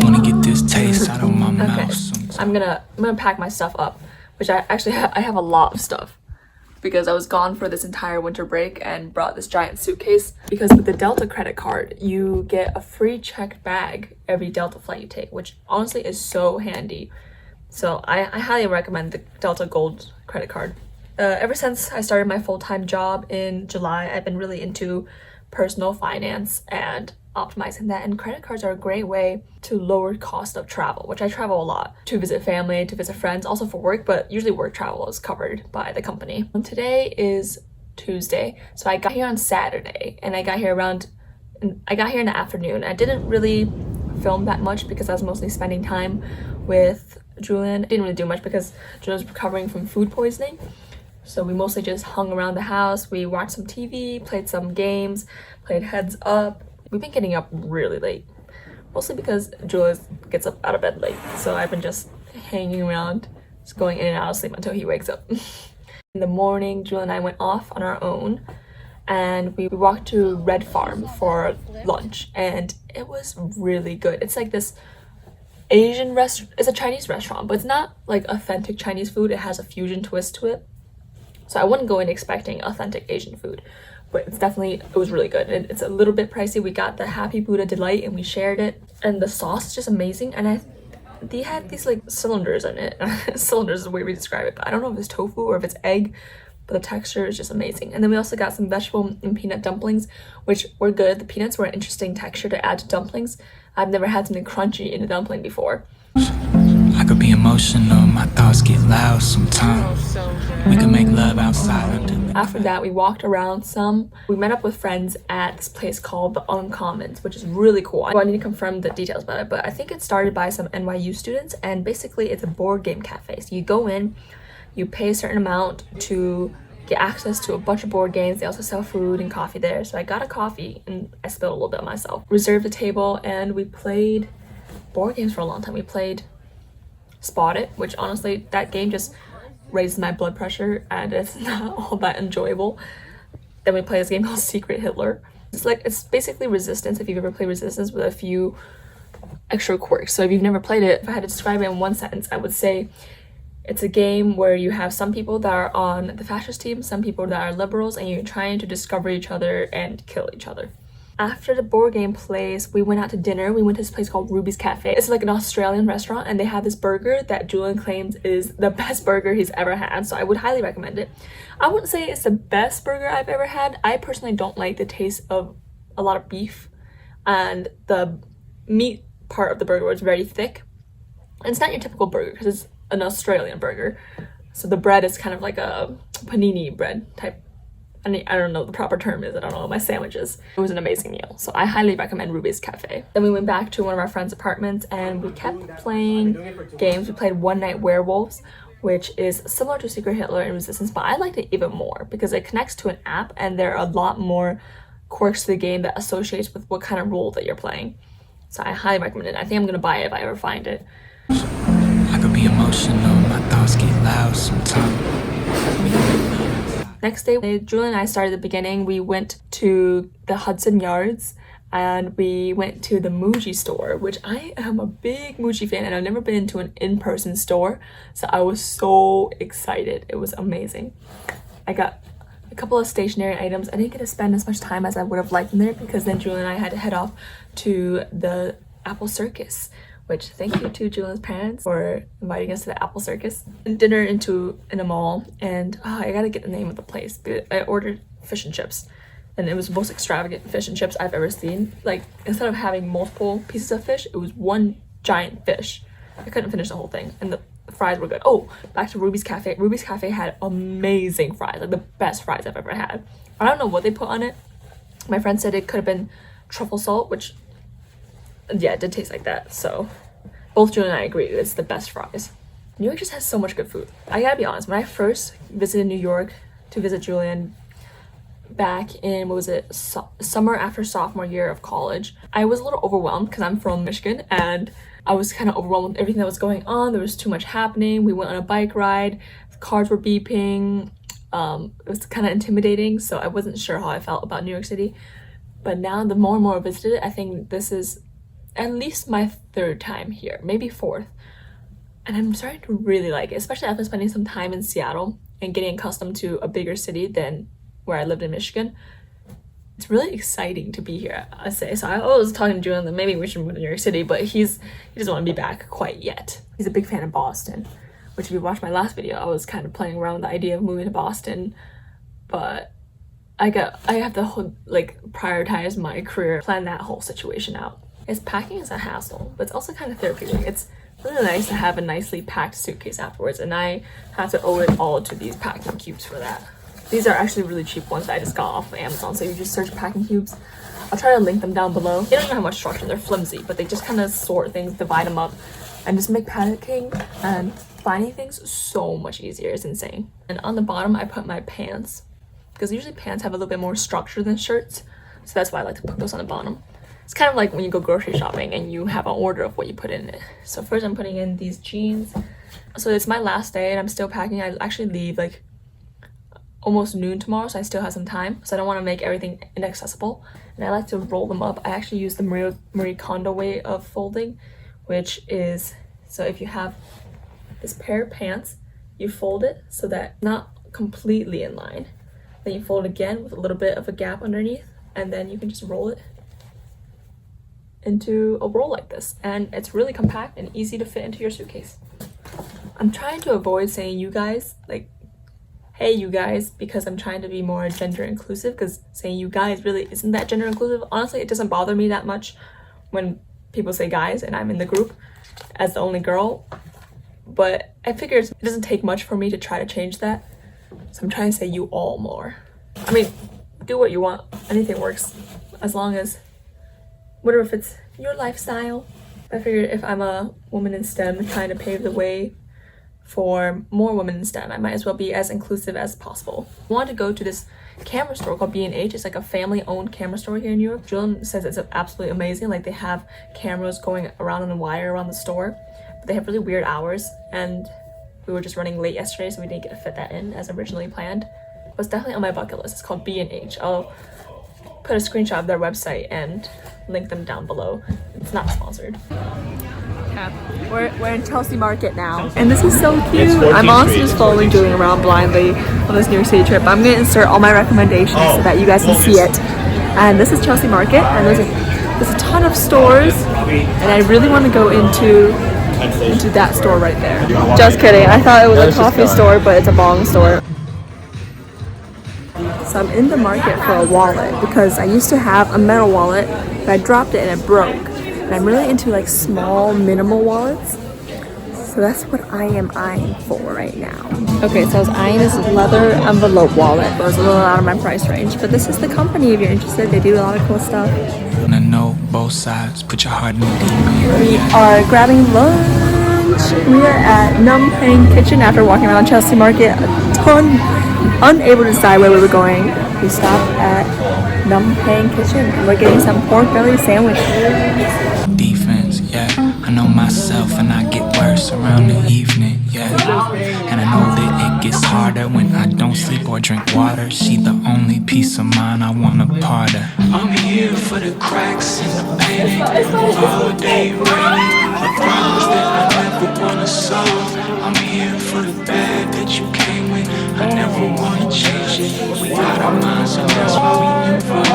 just wanna get this taste out of my mouth. Okay, I'm gonna pack my stuff up, which I actually I have a lot of stuff because I was gone for this entire winter break and brought this giant suitcase. Because with the Delta credit card, you get a free checked bag every Delta flight you take, which honestly is so handy. So I highly recommend the Delta Gold credit card. Ever since I started my full-time job in July, I've been really into personal finance and optimizing that, and credit cards are a great way to lower cost of travel, which I travel a lot to visit family, to visit friends, also for work, but usually work travel is covered by the company. And today is Tuesday, so I got here on Saturday, and I got here in the afternoon. I didn't really film that much because I was mostly spending time with Julian. Didn't really do much because Julian was recovering from food poisoning. So we mostly just hung around the house. We watched some TV, played some games, played Heads Up. We've been getting up really late, mostly because Julian gets up out of bed late. So I've been just hanging around, just going in and out of sleep until he wakes up. In the morning, Julian and I went off on our own and we walked to Red Farm for lunch, and it was really good. It's like this Asian restaurant. It's a Chinese restaurant, but it's not like authentic Chinese food. It has a fusion twist to it. So I wouldn't go in expecting authentic Asian food, but it was really good. And it's a little bit pricey. We got the Happy Buddha Delight and we shared it. And the sauce is just amazing. And they had these like cylinders in it. Cylinders is the way we describe it, but I don't know if it's tofu or if it's egg, but the texture is just amazing. And then we also got some vegetable and peanut dumplings, which were good. The peanuts were an interesting texture to add to dumplings. I've never had something crunchy in a dumpling before. I could be emotional, my thoughts get loud sometimes. We can make love outside. After that, we walked around some. We met up with friends at this place called the Uncommons, which is really cool. I need to confirm the details about it, but I think it started by some NYU students, and basically it's a board game cafe. So you go in, you pay a certain amount to get access to a bunch of board games. They also sell food and coffee there. So I got a coffee and I spilled a little bit on myself. Reserved a table and we played board games for a long time. We played Spot It, which honestly, that game just raises my blood pressure and it's not all that enjoyable. Then we play this game called Secret Hitler. It's basically Resistance, if you've ever played Resistance, with a few extra quirks. So if you've never played it, if I had to describe it in one sentence, I would say it's a game where you have some people that are on the fascist team, some people that are liberals, and you're trying to discover each other and kill each other. After the board game place, we went out to dinner. We went to this place called Ruby's Cafe. It's like an Australian restaurant, and they have this burger that Julian claims is the best burger he's ever had, so I would highly recommend it. I wouldn't say it's the best burger I've ever had. I personally don't like the taste of a lot of beef, and the meat part of the burger was very thick. And it's not your typical burger because it's an Australian burger, so the bread is kind of like a panini bread type. I don't know what the proper term is. I don't know my sandwiches. It was an amazing meal, so I highly recommend Ruby's Cafe. Then we went back to one of our friends' apartments and we kept playing games. We played One Night Werewolves, which is similar to Secret Hitler and Resistance, but I liked it even more because it connects to an app and there are a lot more quirks to the game that associates with what kind of role that you're playing. So I highly recommend it. I think I'm gonna buy it if I ever find it. I could be emotional, my thoughts get loud sometimes. Next day, Julian and I started at the beginning. We went to the Hudson Yards and we went to the Muji store, which I am a big Muji fan and I've never been to an in-person store. So I was so excited. It was amazing. I got a couple of stationery items. I didn't get to spend as much time as I would have liked in there because then Julian and I had to head off to the Apple Circus, which thank you to Julian's parents for inviting us to the Apple Circus. Dinner in a mall, and I gotta get the name of the place. I ordered fish and chips, and it was the most extravagant fish and chips I've ever seen. Like, instead of having multiple pieces of fish, it was one giant fish. I couldn't finish the whole thing, and the fries were good. Oh, back to Ruby's Cafe. Ruby's Cafe had amazing fries, like the best fries I've ever had. I don't know what they put on it. My friend said it could have been truffle salt, which, yeah, it did taste like that. So both Julian and I agree it's the best fries. New York just has so much good food. I gotta be honest, when I first visited New York to visit Julian back in, summer after sophomore year of college, I was a little overwhelmed because I'm from Michigan and I was kind of overwhelmed with everything that was going on. There was too much happening. We went on a bike ride, the cars were beeping. It was kind of intimidating, so I wasn't sure how I felt about New York City. But now the more and more I visited it, I think this is at least my third time here, maybe fourth. And I'm starting to really like it, especially after spending some time in Seattle and getting accustomed to a bigger city than where I lived in Michigan. It's really exciting to be here, I say. So I was talking to Julian that maybe we should move to New York City, but he doesn't want to be back quite yet. He's a big fan of Boston, which if you watched my last video, I was kind of playing around with the idea of moving to Boston, but I have to like prioritize my career, plan that whole situation out. Packing is a hassle, but it's also kind of therapeutic. It's really nice to have a nicely packed suitcase afterwards, and I have to owe it all to these packing cubes for that. These are actually really cheap ones that I just got off of Amazon, so you just search packing cubes. I'll try to link them down below. They don't even have much structure, they're flimsy, but they just kind of sort things, divide them up, and just make packing and finding things so much easier. It's insane. And on the bottom, I put my pants, because usually pants have a little bit more structure than shirts, so that's why I like to put those on the bottom. It's kind of like when you go grocery shopping and you have an order of what you put in it. So first I'm putting in these jeans. So it's my last day and I'm still packing. I actually leave like almost noon tomorrow, so I still have some time. So I don't want to make everything inaccessible. And I like to roll them up. I actually use the Marie Kondo way of folding, which is, so if you have this pair of pants, you fold it so that it's not completely in line. Then you fold again with a little bit of a gap underneath, and then you can just roll it into a roll like this, and it's really compact and easy to fit into your suitcase. I'm trying to avoid saying you guys, like hey you guys, because I'm trying to be more gender inclusive, because saying you guys really isn't that gender inclusive. Honestly, it doesn't bother me that much when people say guys and I'm in the group as the only girl, but I figured it doesn't take much for me to try to change that, so I'm trying to say you all more. I mean, do what you want, anything works, as long as whatever fits your lifestyle. I figured if I'm a woman in STEM trying to pave the way for more women in STEM, I might as well be as inclusive as possible. I wanted to go to this camera store called B&H. It's like a family-owned camera store here in New York. Julian says it's absolutely amazing. Like they have cameras going around on the wire around the store, but they have really weird hours, and we were just running late yesterday, so we didn't get to fit that in as originally planned. But it's definitely on my bucket list. It's called B&H. I'll put a screenshot of their website and link them down below. It's not sponsored. We're in Chelsea Market now, and this is so cute. I'm honestly just following Julian around blindly on this New York City trip. I'm gonna insert all my recommendations so that you guys can see it. And this is Chelsea Market, and there's a ton of stores, and I really want to go into that store right there. Just kidding. I thought it was a coffee store, but it's a bong store. So I'm in the market for a wallet because I used to have a metal wallet, but I dropped it and it broke. And I'm really into like small, minimal wallets. So that's what I am eyeing for right now. Okay, so I was eyeing this leather envelope wallet. It was a little out of my price range, but this is the company if you're interested. They do a lot of cool stuff. I know both sides, put your heart in the deep end. We are grabbing lunch. We are at Num Hang Kitchen after walking around Chelsea Market a ton. Unable to decide where we were going. We stopped at Num Hang Kitchen and we're getting some pork belly sandwiches. Defense, yeah. I know myself and I get worse around the evening, yeah. And I know that it gets harder when I don't sleep or drink water. She the only piece of mine I want a part of. I'm here for the cracks and the panic, all day raining, the problems that I never wanna solve. I'm here for the bad that you came with. I never wanna change it. We out our minds and that's why we involved.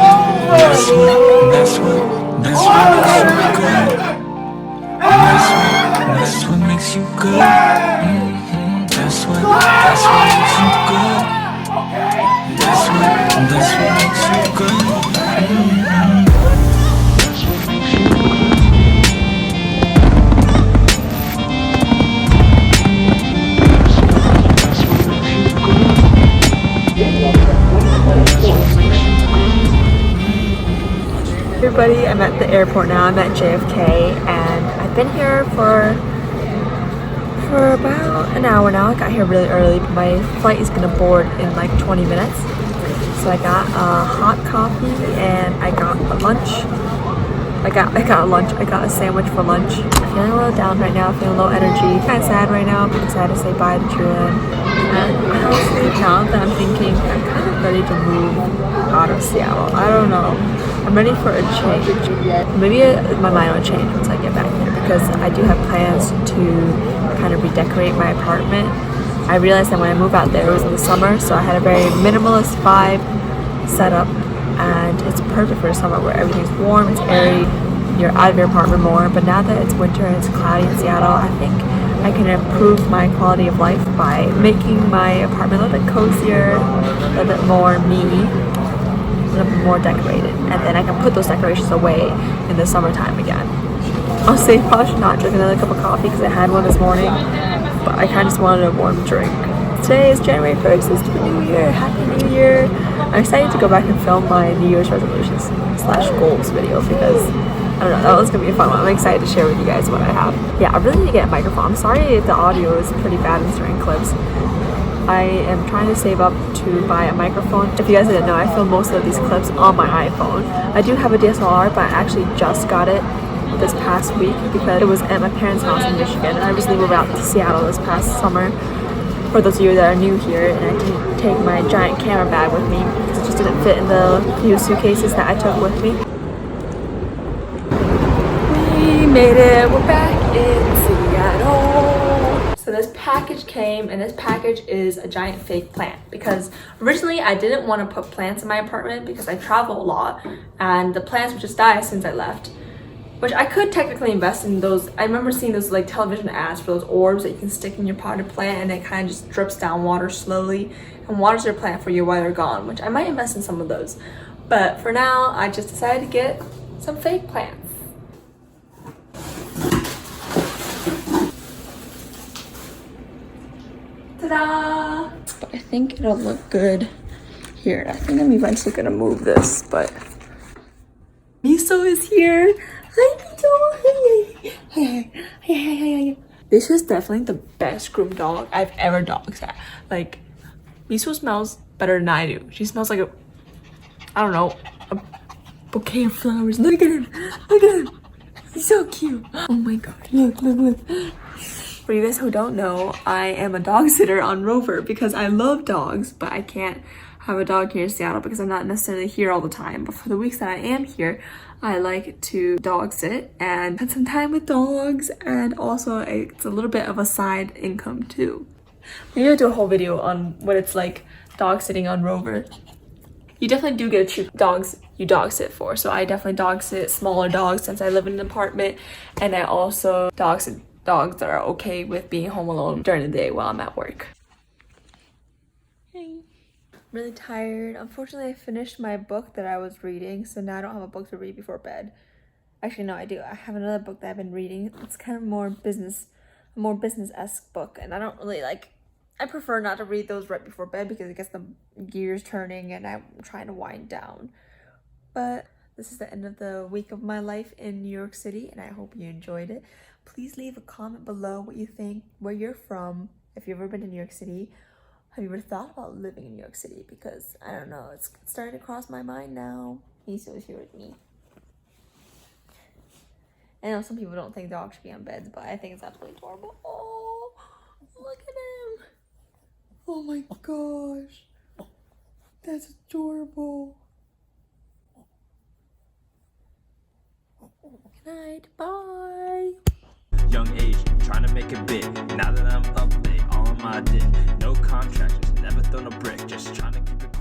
That's what makes you good. That's what makes you good. That's what makes you good. That's what makes you good. Everybody, I'm at the airport now. I'm at JFK and I've been here for about an hour now. I got here really early, but my flight is gonna board in like 20 minutes. So I got a hot coffee and I got a lunch. I got a sandwich for lunch. I'm feeling a little down right now, feeling low energy. Kind of sad right now because I had to say bye to Julian. And honestly, now that I'm thinking, I'm kind of ready to move out of Seattle. I don't know. I'm ready for a change. Maybe my mind will change once I get back there because I do have plans to kind of redecorate my apartment. I realized that when I moved out there, it was in the summer, so I had a very minimalist vibe set up, and it's perfect for summer where everything's warm, it's airy, you're out of your apartment more. But now that it's winter and it's cloudy in Seattle, I think I can improve my quality of life by making my apartment a little bit cozier, a little bit more me, a little bit more decorated, and then I can put those decorations away in the summertime again. Honestly, I probably should not drink another cup of coffee because I had one this morning, but I kind of just wanted a warm drink. Today is January 1st, it's the new year, happy new year. I'm excited to go back and film my New Year's resolutions / goals video because, I don't know, that one's gonna be a fun one. I'm excited to share with you guys what I have. Yeah, I really need to get a microphone. I'm sorry if the audio is pretty bad in certain clips. I am trying to save up to buy a microphone. If you guys didn't know, I film most of these clips on my iPhone. I do have a DSLR, but I actually just got it this past week because it was at my parents' house in Michigan. I recently moved out to Seattle this past summer. For those of you that are new here, and I didn't take my giant camera bag with me because it just didn't fit in the few suitcases that I took with me. We made it, we're back in Seattle. So this package came, and this package is a giant fake plant because originally I didn't want to put plants in my apartment because I travel a lot and the plants would just die since I left. Which I could technically invest in those. I remember seeing those like television ads for those orbs that you can stick in your potted plant and it kind of just drips down water slowly and waters your plant for you while they're gone, which I might invest in some of those. But for now, I just decided to get some fake plants. Ta-da! But I think it'll look good here. I think I'm eventually gonna move this, but Miso is here. Hi, Miso. Hey. This is definitely the best groomed dog I've ever dog sat. Like, Miso smells better than I do. She smells like I don't know, a bouquet of flowers. Look at him. Look at him. He's so cute. Oh my god. Look. For you guys who don't know, I am a dog sitter on Rover because I love dogs, but I can't have a dog here in Seattle because I'm not necessarily here all the time. But for the weeks that I am here, I like to dog sit and spend some time with dogs, and also it's a little bit of a side income too. Maybe I'll do a whole video on what it's like dog sitting on Rover. You definitely do get to choose dogs you dog sit for. So I definitely dog sit smaller dogs since I live in an apartment, and I also dog sit dogs that are okay with being home alone during the day while I'm at work. Hey. Really tired. Unfortunately, I finished my book that I was reading, so now I don't have a book to read before bed. Actually, no, I do. I have another book that I've been reading. It's kind of a more business-esque book, and I don't really like. I prefer not to read those right before bed because it gets the gears turning, and I'm trying to wind down. But this is the end of the week of my life in New York City, and I hope you enjoyed it. Please leave a comment below what you think, where you're from, if you've ever been to New York City. Have you ever thought about living in New York City? Because, I don't know, it's starting to cross my mind now. Miso is here with me. I know some people don't think dogs should be on beds, but I think it's absolutely adorable. Oh, look at him. Oh my gosh. That's adorable. Good night. Bye. Young age, trying to make it big. Now that I'm up, they all on my dick. No contract, just never thrown a brick. Just trying to keep it